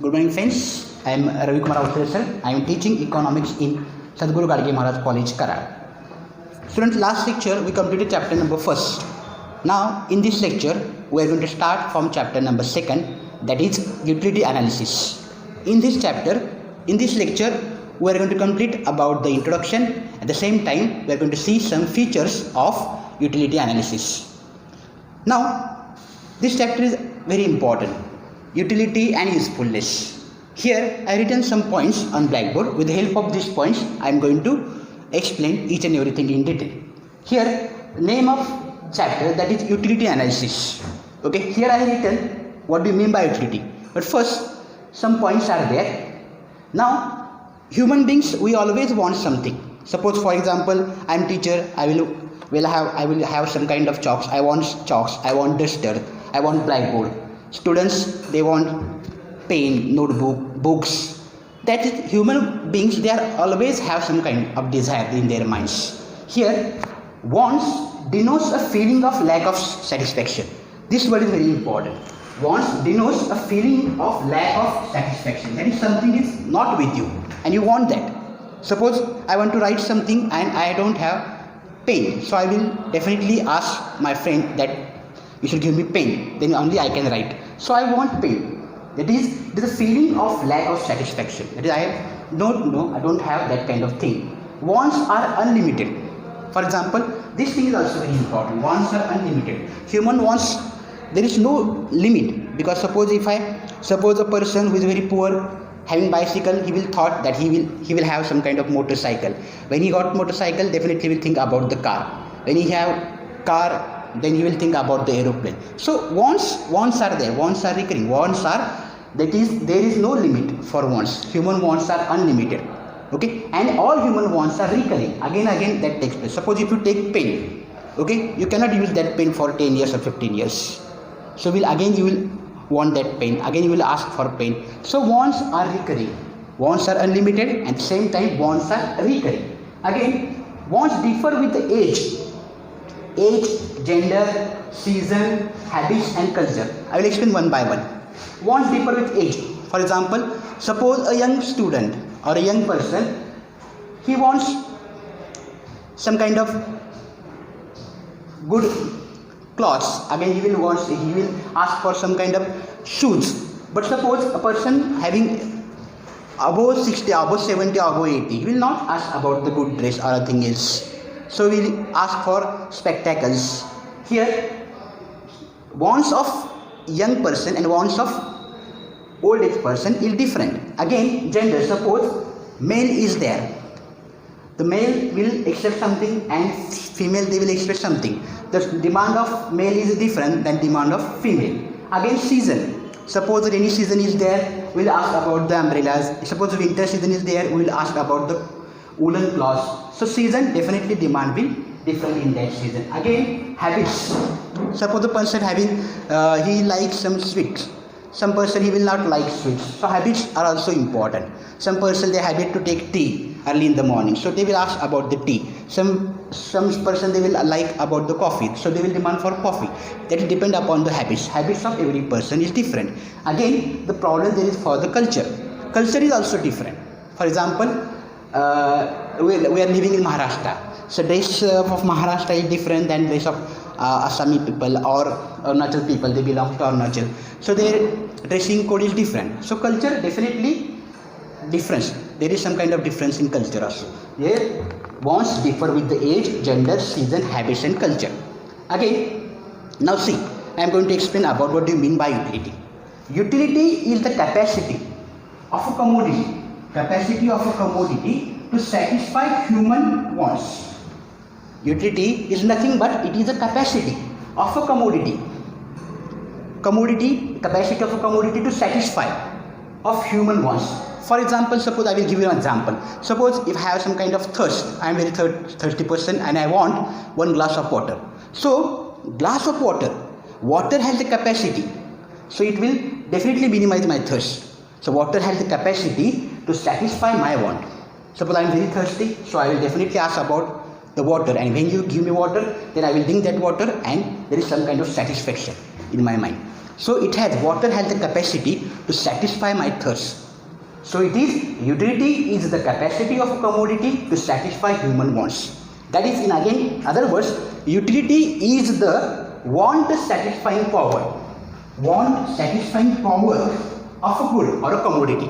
Good morning friends, I am Ravi Kumar sir. I am teaching economics in Sadhguru Gadge Maharaj College, Karad. Students, last lecture we completed chapter number 1st. Now in this lecture we are going to start from chapter number 2nd, that is utility analysis. In this lecture we are going to complete about the introduction. At the same time we are going to see some features of utility analysis. Now this chapter is very important. Utility and usefulness. Here I written some points on blackboard. With the help of these points I am going to explain each and everything in detail. Here name of chapter, that is utility analysis. Okay, here I have written what do you mean by utility, but first some points are there. Now human beings, we always want something. Suppose for example I am teacher, I will have some kind of chalks. I want chalks, I want duster, I want blackboard. Students, they want pen, notebook, books. That is, human beings, they are always have some kind of desire in their minds. Here wants denotes a feeling of lack of satisfaction. This word is very important. Wants denotes a feeling of lack of satisfaction. That is, something is not with you and you want that. Suppose I want to write something and I don't have pen, so I will definitely ask my friend that you should give me pen, then only I can write. So I want pen. That is, there is a feeling of lack of satisfaction. That is, I don't have that kind of thing. Wants are unlimited. For example, this thing is also very important. Wants are unlimited. Human wants, there is no limit, because suppose a person who is very poor having bicycle, he will thought that he will have some kind of motorcycle. When he got motorcycle, definitely will think about the car. When he have car, then he will think about the aeroplane. So wants are there. Wants are recurring. Wants are, that is, there is no limit for wants. Human wants are unlimited. Okay, and all human wants are recurring. Again that takes place. Suppose if you take pen, okay, you cannot use that pen for 10 years or 15 years. So you will want that pen. Again you will ask for pen. So wants are recurring. Wants are unlimited, and at the same time wants are recurring. Again, wants differ with the age, gender, season, habits and culture. I will explain one by one. Wants differ with age. For example, suppose a young student or a young person, he wants some kind of good clothes. Again he will ask for some kind of shoes. But suppose a person having above 60, above 70, above 80, he will not ask about the good dress or anything else. So we will ask for spectacles. Here wants of young person and wants of old age person is different. Again, gender, suppose male is there, the male will accept something and female they will accept something. The demand of male is different than demand of female. Again, season, suppose rainy season is there, we will ask about the umbrellas. Suppose winter season is there, we will ask about the woolen cloths. So season, definitely demand will different in that season. Again, habits. Suppose the person he likes some sweets. Some person he will not like sweets. So habits are also important. Some person they habit to take tea early in the morning, so they will ask about the tea. Some person they will like about the coffee, so they will demand for coffee. That will depend upon the habits. Habits of every person is different. Again, the problem there is for the culture. Culture is also different. For example, we are living in Maharashtra. So dress of Maharashtra is different than dress of Assami people or Arunachal people. They belong to Arunachal. So their dressing code is different. So culture definitely difference. There is some kind of difference in culture also. Here wants differ with the age, gender, season, habits and culture. Again, now see, I am going to explain about what do you mean by utility. Utility is the capacity of a commodity. Capacity of a commodity to satisfy human wants. Utility is nothing but it is a capacity of a commodity. Capacity of a commodity to satisfy of human wants. For example, suppose I will give you an example. Suppose if I have some kind of thirst, I am very thirsty person and I want one glass of water. So glass of water has the capacity. So it will definitely minimize my thirst. So water has the capacity to satisfy my want. Suppose I am very thirsty, so I will definitely ask about the water, and when you give me water, then I will drink that water and there is some kind of satisfaction in my mind. So it has, water has the capacity to satisfy my thirst. So it is, utility is the capacity of a commodity to satisfy human wants. That is, in again other words, utility is the want satisfying power of a good or a commodity.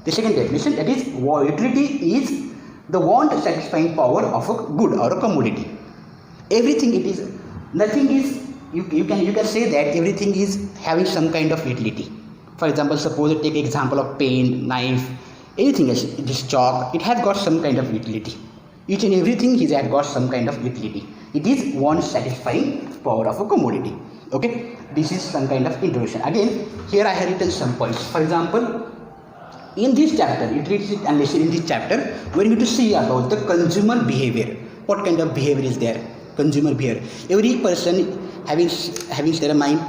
The second definition, that is, utility is the want satisfying power of a good or a commodity. Everything it is, nothing is, you can say that everything is having some kind of utility. For example, suppose take example of pen, knife, anything else, this chalk, it has got some kind of utility. Each and everything has got some kind of utility. It is want satisfying power of a commodity. Okay, this is some kind of introduction. Again, here I have written some points. For example, in this chapter, utility analysis, in this chapter, we are going to see about the consumer behavior. What kind of behavior is there? Consumer behavior. Every person having their mind,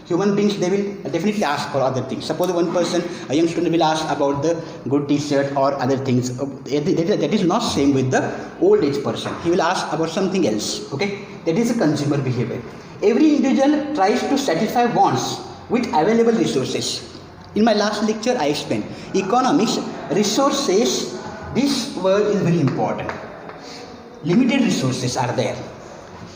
human beings, they will definitely ask for other things. Suppose one person, a young student, will ask about the good t-shirt or other things. That is not same with the old age person. He will ask about something else. Okay, that is a consumer behavior. Every individual tries to satisfy wants with available resources. In my last lecture, I explained economics, resources. This word is very important. Limited resources are there.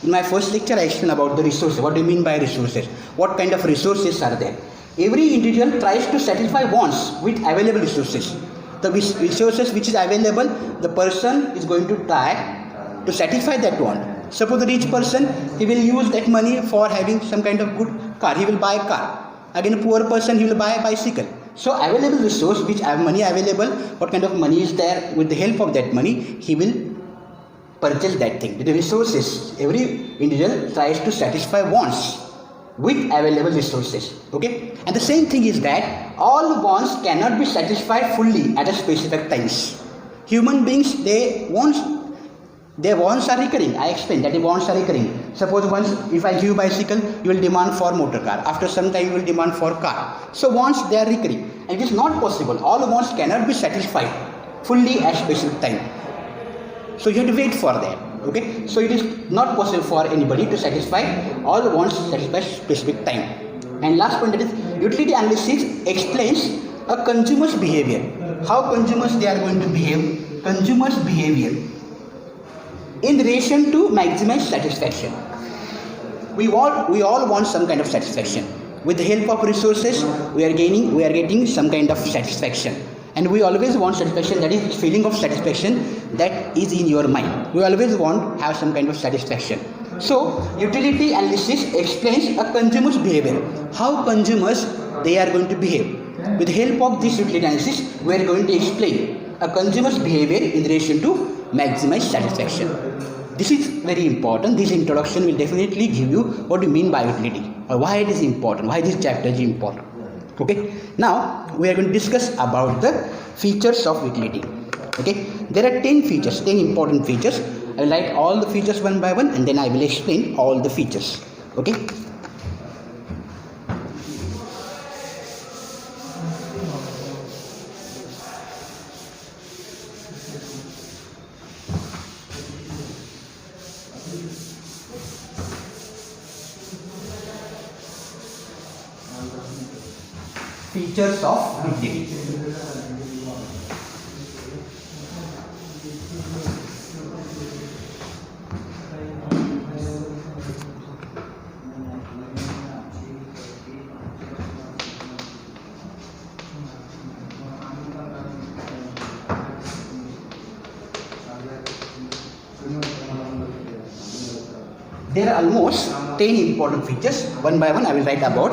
In my first lecture, I explained about the resources. What do you mean by resources? What kind of resources are there? Every individual tries to satisfy wants with available resources. The resources which is available, the person is going to try to satisfy that want. Suppose the rich person, he will use that money for having some kind of good car. He will buy a car. Again, a poor person, he will buy a bicycle. So available resource, which have money available, what kind of money is there, with the help of that money, he will purchase that thing. The resources, every individual tries to satisfy wants with available resources. Okay, and the same thing is that all wants cannot be satisfied fully at a specific times. Human beings, their wants are recurring. I explained that the wants are recurring. Suppose once, if I give you bicycle, you will demand for motor car. After some time, you will demand for car. So wants, they are recurring, and it is not possible. All wants cannot be satisfied fully at specific time. So you have to wait for that. Okay, so it is not possible for anybody to satisfy all the wants at a specific time. And last point, that is, utility analysis explains a consumer's behavior. How consumers they are going to behave? Consumers' behavior in relation to maximize satisfaction. We all want some kind of satisfaction. With the help of resources, we are getting some kind of satisfaction. And we always want satisfaction, that is feeling of satisfaction that is in your mind. We always want have some kind of satisfaction. So utility analysis explains a consumer's behavior. How consumers they are going to behave. With the help of this utility analysis, we are going to explain a consumer's behavior in relation to maximize satisfaction. This is very important. This introduction will definitely give you what you mean by utility, or why it is important, why this chapter is important. Okay, now we are going to discuss about the features of utility. Okay, there are 10 features, 10 important features. I will write all the features one by one, and then I will explain all the features. Okay. Features of utility. There are almost 10 important features. One by one I will write about.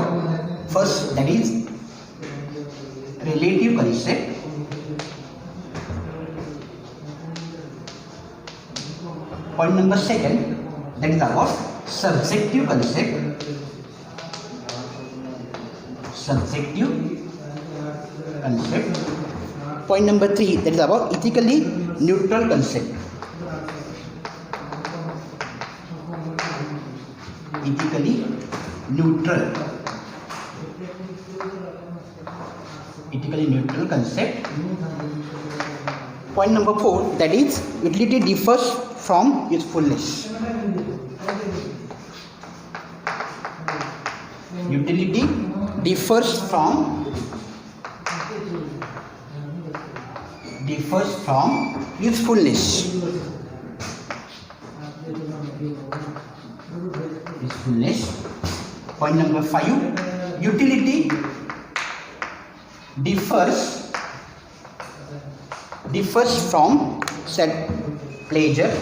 First, that is relative concept. Point number second, that is about subjective concept. Subjective concept. Point number 3, that is about ethically neutral concept. Ethically neutral. Ethically neutral concept. Point number 4, that is utility differs from usefulness. Utility differs from usefulness. Point number 5, utility differs from said pleasure.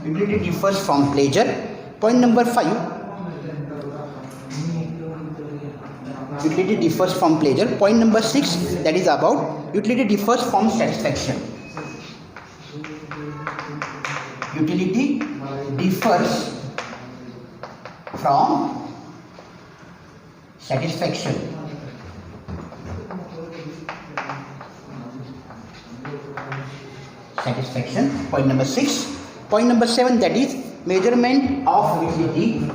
Utility differs from pleasure. Point number 5, utility differs from pleasure. Point number 6, that is about utility differs from satisfaction. Utility differs from satisfaction. Point number 6. Point number 7, that is measurement of utility.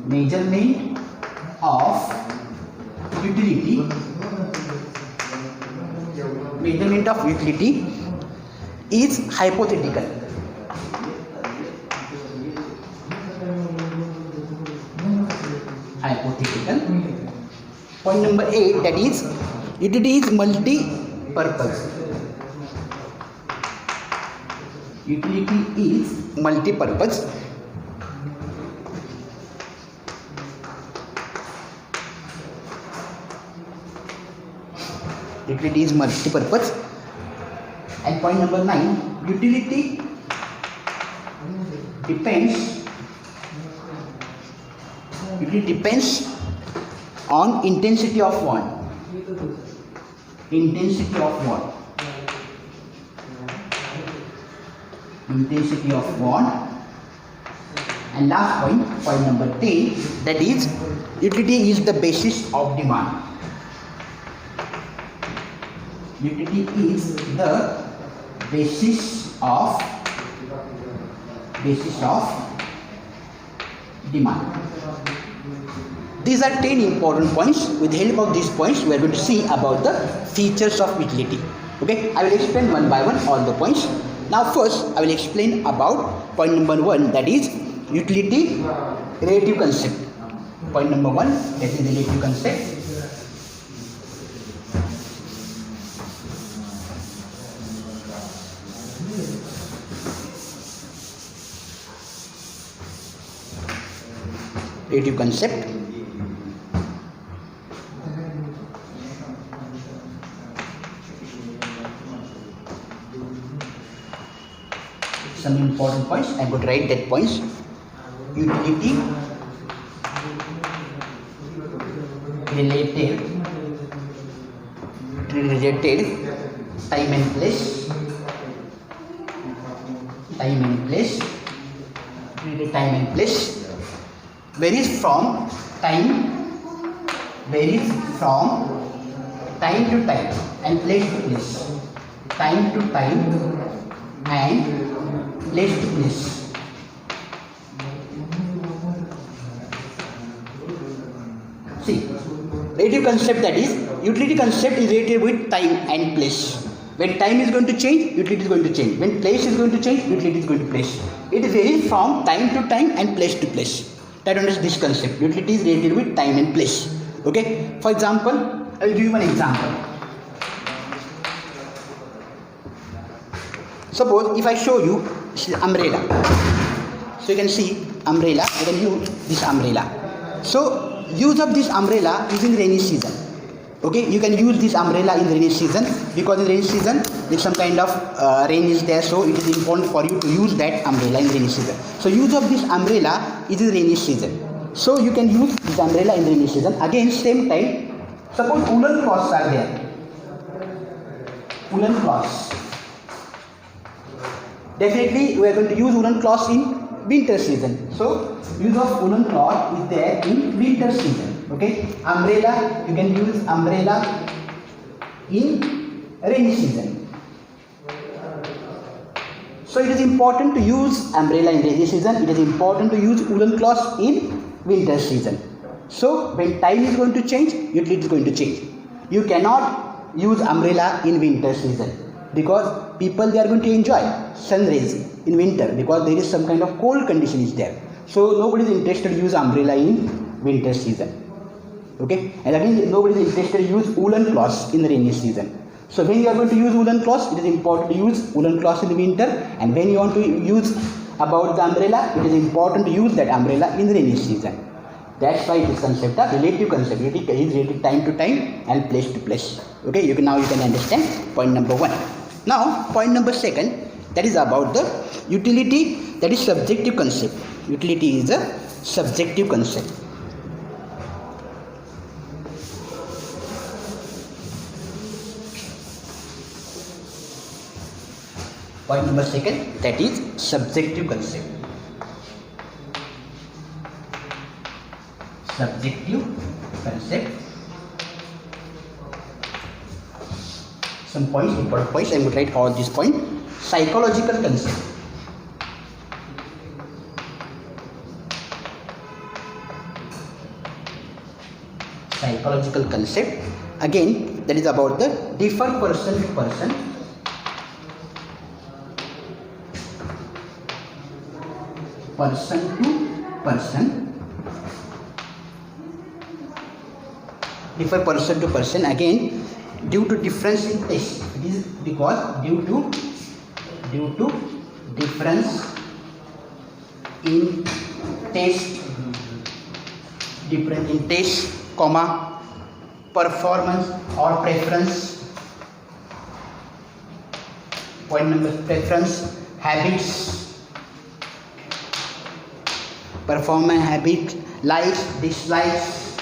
Measurement of utility. Measurement of utility is hypothetical. Point number 8, that is utility is multi-purpose. Utility is multi-purpose. Utility is multi-purpose. And point number 9, utility depends on intensity of want. Intensity of want. And last point number 10, that is utility is the basis of demand. Utility is the basis of demand. These are 10 important points. With the help of these points, we are going to see about the features of utility. Okay, I will explain one by one all the points. Now first, I will explain about point number 1, that is utility relative concept. Point number 1, that is relative concept. Relative concept. Some important points, I would write that points. Utility related time and place. Varies from time to time and place to place. Time to time and place to place. See, relative concept, that is utility concept is related with time and place. When time is going to change, utility is going to change. When place is going to change, utility is going to place. It varies from time to time and place to place. That is this concept. Utility is related with time and place. Okay. For example, I will give you one example. Suppose if I show you umbrella, so you can see umbrella. You can use this umbrella. So use of this umbrella is in rainy season. Okay, you can use this umbrella in rainy season, because in rainy season if some kind of rain is there, so it is important for you to use that umbrella in rainy season. So use of this umbrella is in rainy season, so you can use this umbrella in rainy season. Again, same time, suppose woolen cloths are there. Woolen cloths, definitely we are going to use woolen cloths in winter season. So use of woolen cloth is there in winter season. Okay, umbrella, you can use umbrella in rainy season. So it is important to use umbrella in rainy season. It is important to use woolen cloths in winter season. So when time is going to change, utility is going to change. You cannot use umbrella in winter season? Because people, they are going to enjoy sun rays in winter because there is some kind of cold condition is there. So nobody is interested to use umbrella in winter season. Okay, and again nobody is interested to use woolen cloths in the rainy season. So when you are going to use woolen cloths, it is important to use woolen cloths in the winter, and when you want to use about the umbrella, it is important to use that umbrella in the rainy season. That's why this concept of relative concept. It is related time to time and place to place. Okay, you can understand point number 1. Now point number 2, that is about the utility, that is subjective concept. Utility is a subjective concept. Point number 2, that is subjective concept. Subjective concept. Some points, important points, I would write all these points. Psychological concept. Psychological concept. Again, that is about the differ person to person. Person to person, differ person to person, again due to difference in taste. It is because due to difference in taste, difference in taste, comma, performance or preference. Point number preference, habits, performance, habit, likes, dislikes,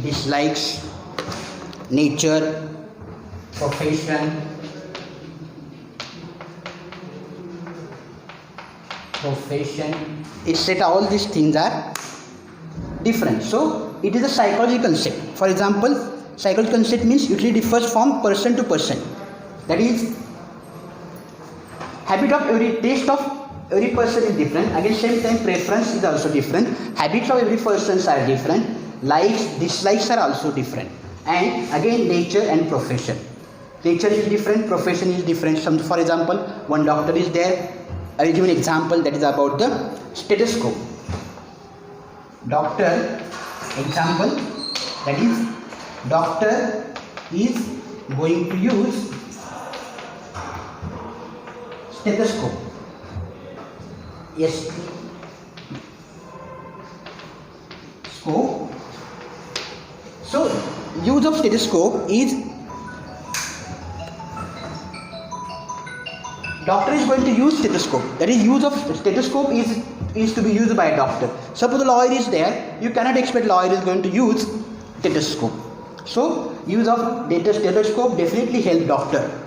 dislikes, nature, profession, etc. All these things are different. So it is a psychological concept. For example, psychological concept means usually differs from person to person. That is, habit of every, taste of every person is different. Again, same time preference is also different. Habits of every person are different. Likes, dislikes are also different. And again, nature and profession. Nature is different, profession is different. Some, for example, one doctor is there. I will give an example, that is about the stethoscope. Doctor, example, that is doctor is going to use stethoscope. Yes. Scope. So use of stethoscope is, doctor is going to use stethoscope. That is, use of stethoscope is to be used by a doctor. Suppose the lawyer is there, you cannot expect lawyer is going to use stethoscope. So use of stethoscope definitely help doctor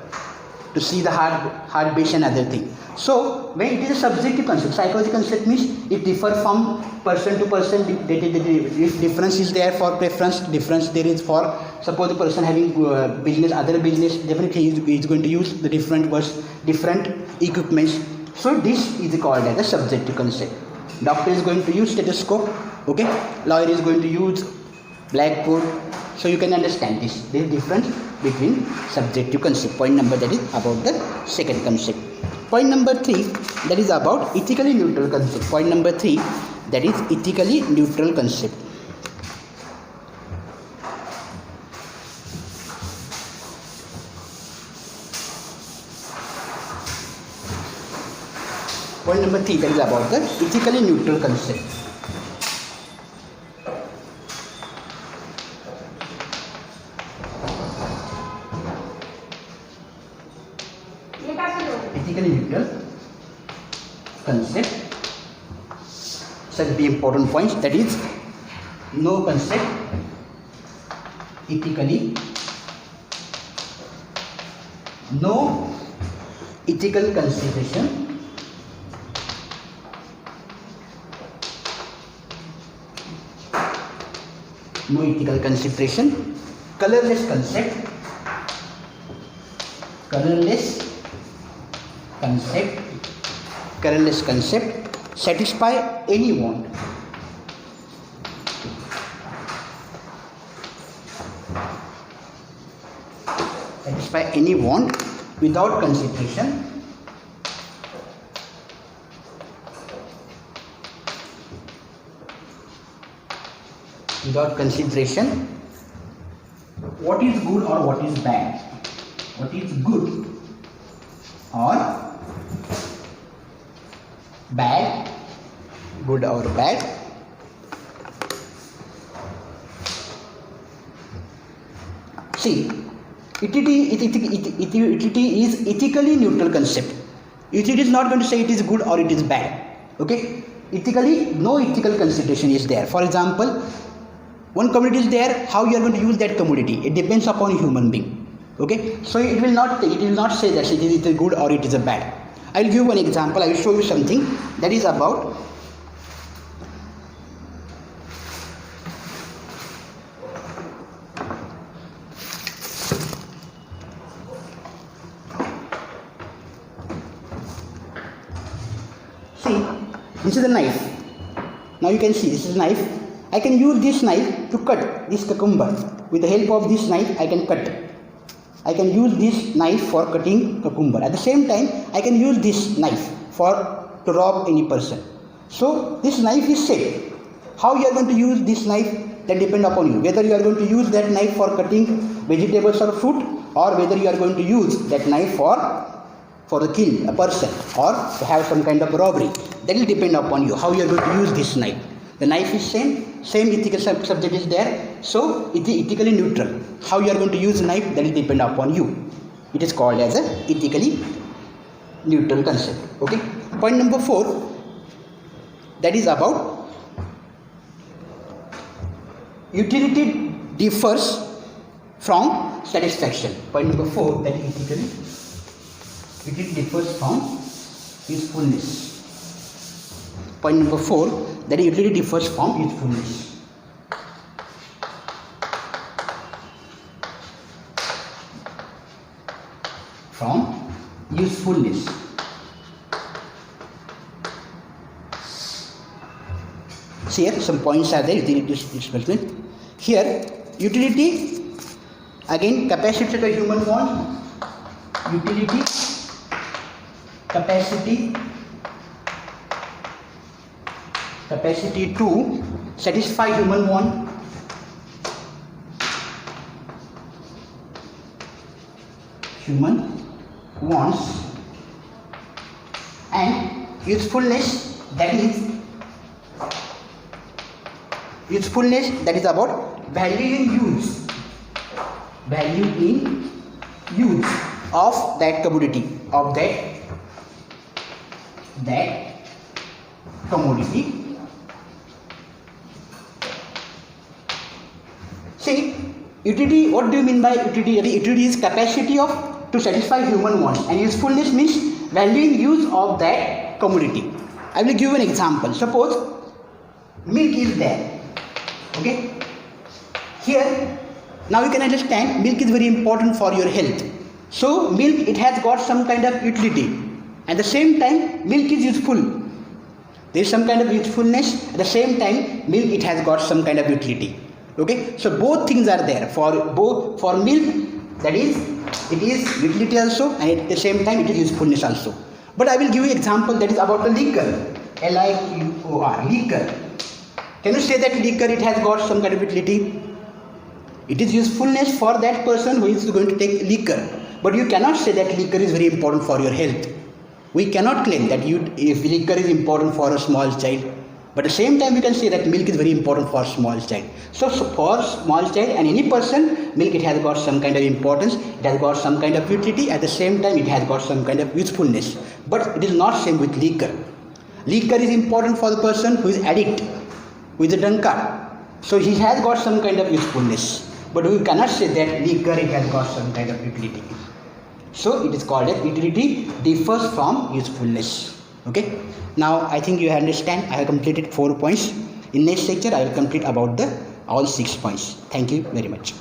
to see the heartbeat and other thing. So when it is a subjective concept, psychological concept means it differs from person to person. If difference is there for preference, difference there is for, suppose the person having business, other business, definitely he is going to use the different equipments. So this is called as a subjective concept. Doctor is going to use stethoscope, okay, lawyer is going to use blackboard. So you can understand this. There is difference between subjective concept. Point number, that is about the second concept. Point number 3, that is about ethically neutral concept. Point number 3, that is ethically neutral concept. Point number 3, that is about the ethically neutral concept. Ethically neutral concept. Such be important points, that is, no concept ethically, no ethical consideration, no ethical consideration, colorless concept, colorless concept, satisfy any want, satisfy any want without consideration. Without consideration, what is good or what is bad? What is good or bad? Good or bad? See, utility is ethically neutral concept. Utility is not going to say it is good or it is bad. Okay? Ethically, no ethical consideration is there. For example, one commodity is there, how you are going to use that commodity, it depends upon a human being. Okay, so it will not say that it is good or it is a bad. I will give one example. I will show you something that is about see, this is a knife. Now you can see this is a knife. I can use this knife to cut this cucumber. With the help of this knife, I can cut. I can use this knife for cutting cucumber. At the same time, I can use this knife to rob any person. So this knife is safe. How you are going to use this knife, that depend upon you. Whether you are going to use that knife for cutting vegetables or fruit, or whether you are going to use that knife for to kill a person or to have some kind of robbery. That will depend upon you. How you are going to use this knife. The knife is same ethical subject is there, so it is ethically neutral. How you are going to use the knife, that will depend upon you. It is called as a ethically neutral concept. Okay. Point number 4, that is about utility differs from satisfaction. Point number 4, that is ethically, utility differs from usefulness. Point number 4, that utility differs from usefulness. From usefulness. See here, some points are there. Here, utility, again, capacity of the human want. Utility, capacity to satisfy human want. Human wants. And usefulness, that is about value in use of that commodity, of that commodity. See, utility, what do you mean by utility? Utility is capacity to satisfy human wants, and usefulness means value in use of that commodity. I will give an example. Suppose milk is there. Okay. Here, now you can understand milk is very important for your health. So milk, it has got some kind of utility. At the same time, milk is useful. There is some kind of usefulness. At the same time, milk, it has got some kind of utility. Okay. So both things are there for milk. That is, it is utility also, and at the same time it is usefulness also. But I will give you an example that is about the liquor. Liquor. Liquor. Can you say that liquor, it has got some kind of utility? It is usefulness for that person who is going to take liquor. But you cannot say that liquor is very important for your health. We cannot claim that if liquor is important for a small child. But at the same time, we can say that milk is very important for a small child. So for small child and any person, milk, it has got some kind of importance. It has got some kind of utility. At the same time, it has got some kind of usefulness. But it is not same with liquor. Liquor is important for the person who is addict, who is a drunkard. So he has got some kind of usefulness. But we cannot say that liquor, it has got some kind of utility. So it is called as utility differs from usefulness. Okay. Now I think you understand. I have completed 4 points. In next lecture I will complete about all 6 points. Thank you very much.